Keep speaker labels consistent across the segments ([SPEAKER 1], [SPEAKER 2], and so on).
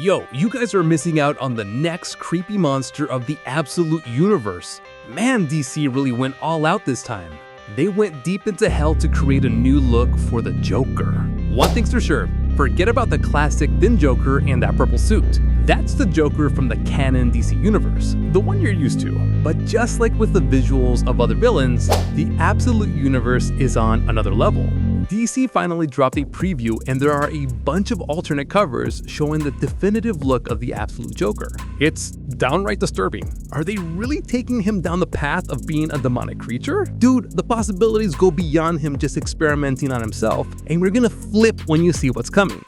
[SPEAKER 1] Yo, you guys are missing out on the next creepy monster of the absolute universe. Man, DC really went all out this time. They went deep into hell to create a new look for the Joker. One thing's for sure, forget about the classic thin Joker and that purple suit. That's the Joker from the canon DC universe, the one you're used to. But just like with the visuals of other villains, the absolute universe is on another level. DC finally dropped a preview and there are a bunch of alternate covers showing the definitive look of the absolute Joker. It's downright disturbing. Are they really taking him down the path of being a demonic creature? Dude, the possibilities go beyond him just experimenting on himself, and we're gonna flip when you see what's coming.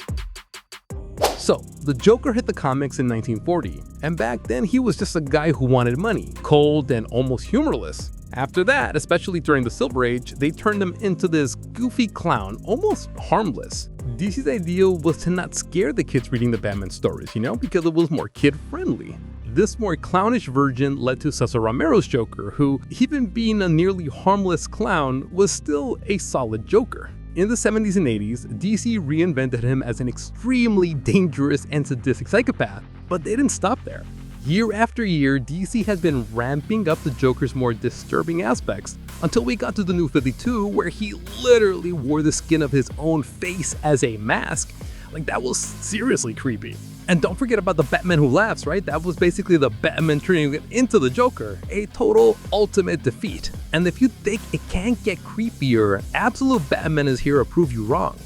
[SPEAKER 1] So, the Joker hit the comics in 1940, and back then he was just a guy who wanted money, cold and almost humorless. After that, especially during the Silver Age, they turned him into this goofy clown, almost harmless. DC's idea was to not scare the kids reading the Batman stories, because it was more kid-friendly. This more clownish version led to Cesar Romero's Joker, who, even being a nearly harmless clown, was still a solid Joker. In the 70s and 80s, DC reinvented him as an extremely dangerous and sadistic psychopath, but they didn't stop there. Year after year, DC has been ramping up the Joker's more disturbing aspects until we got to the New 52, where he literally wore the skin of his own face as a mask. Like, that was seriously creepy. And don't forget about the Batman Who Laughs, right? That was basically the Batman turning it into the Joker, a total ultimate defeat. And if you think it can't get creepier, Absolute Batman is here to prove you wrong.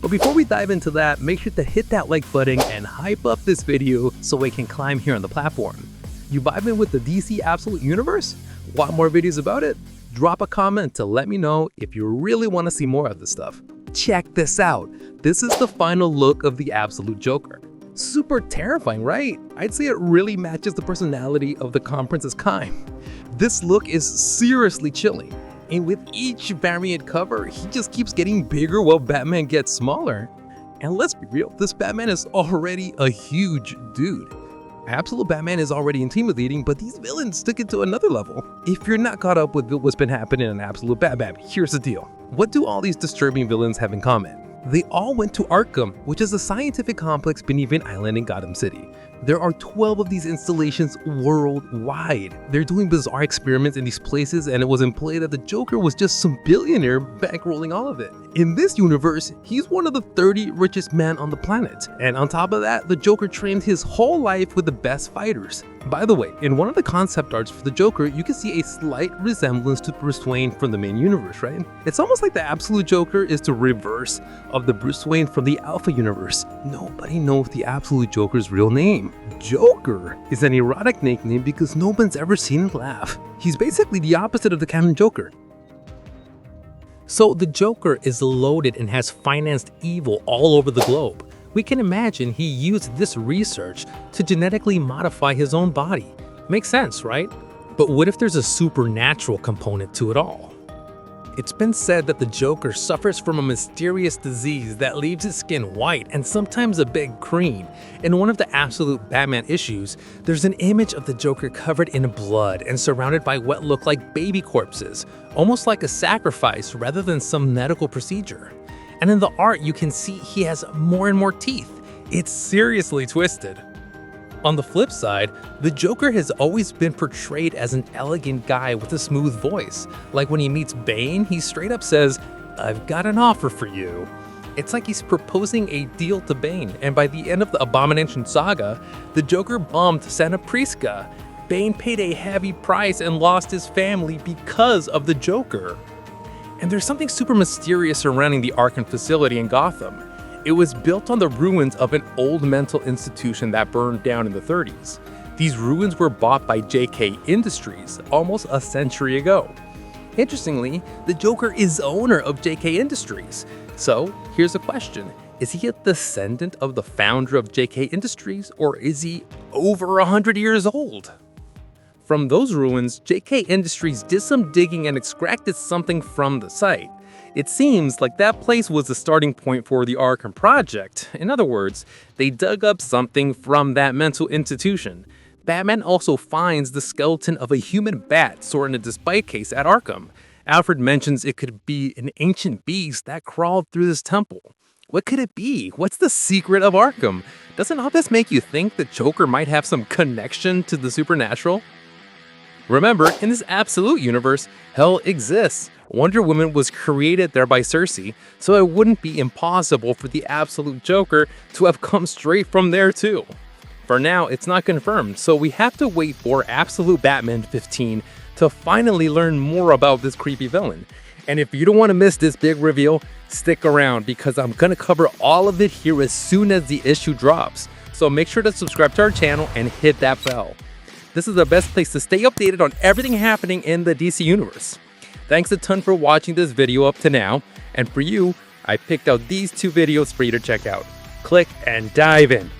[SPEAKER 1] But before we dive into that, make sure to hit that like button and hype up this video so we can climb here on the platform. You vibing with the DC Absolute Universe? Want more videos about it? Drop a comment to let me know if you really want to see more of this stuff. Check this out. This is the final look of the Absolute Joker. Super terrifying, right? I'd say it really matches the personality of the Calm Prince's Kind. This look is seriously chilling. And with each variant cover, he just keeps getting bigger while Batman gets smaller. And let's be real, this Batman is already a huge dude. Absolute Batman is already intimidating, but these villains took it to another level. If you're not caught up with what's been happening in Absolute Batman, here's the deal. What do all these disturbing villains have in common? They all went to Arkham, which is a scientific complex beneath an island in Gotham City. There are 12 of these installations worldwide. They're doing bizarre experiments in these places, and it was implied that the Joker was just some billionaire bankrolling all of it. In this universe, he's one of the 30 richest men on the planet. And on top of that, the Joker trained his whole life with the best fighters. By the way, in one of the concept arts for the Joker, you can see a slight resemblance to Bruce Wayne from the main universe, right? It's almost like the Absolute Joker is the reverse of the Bruce Wayne from the Alpha universe. Nobody knows the Absolute Joker's real name. Joker is an erotic nickname because no one's ever seen him laugh. He's basically the opposite of the canon Joker. So the Joker is loaded and has financed evil all over the globe. We can imagine he used this research to genetically modify his own body. Makes sense, right? But what if there's a supernatural component to it all? It's been said that the Joker suffers from a mysterious disease that leaves his skin white and sometimes a bit green. In one of the Absolute Batman issues, there's an image of the Joker covered in blood and surrounded by what look like baby corpses, almost like a sacrifice rather than some medical procedure. And in the art, you can see he has more and more teeth. It's seriously twisted. On the flip side, the Joker has always been portrayed as an elegant guy with a smooth voice. Like when he meets Bane, he straight up says, "I've got an offer for you." It's like he's proposing a deal to Bane, and by the end of the Abomination saga, the Joker bombed Santa Prisca. Bane paid a heavy price and lost his family because of the Joker. And there's something super mysterious surrounding the Arkham facility in Gotham. It was built on the ruins of an old mental institution that burned down in the 30s. These ruins were bought by JK Industries almost a century ago. Interestingly, the Joker is owner of JK Industries. So here's a question. Is he a descendant of the founder of JK Industries, or is he over 100 years old? From those ruins, JK Industries did some digging and extracted something from the site. It seems like that place was the starting point for the Arkham Project. In other words, they dug up something from that mental institution. Batman also finds the skeleton of a human bat stored in a display case at Arkham. Alfred mentions it could be an ancient beast that crawled through this temple. What could it be? What's the secret of Arkham? Doesn't all this make you think the Joker might have some connection to the supernatural? Remember, in this absolute universe, hell exists. Wonder Woman was created there by Cersei, so it wouldn't be impossible for the absolute Joker to have come straight from there too. For now, it's not confirmed, so we have to wait for Absolute Batman 15 to finally learn more about this creepy villain. And if you don't want to miss this big reveal, stick around because I'm gonna cover all of it here as soon as the issue drops. So make sure to subscribe to our channel and hit that bell. This is the best place to stay updated on everything happening in the DC Universe. Thanks a ton for watching this video up to now, and for you, I picked out these two videos for you to check out. Click and dive in.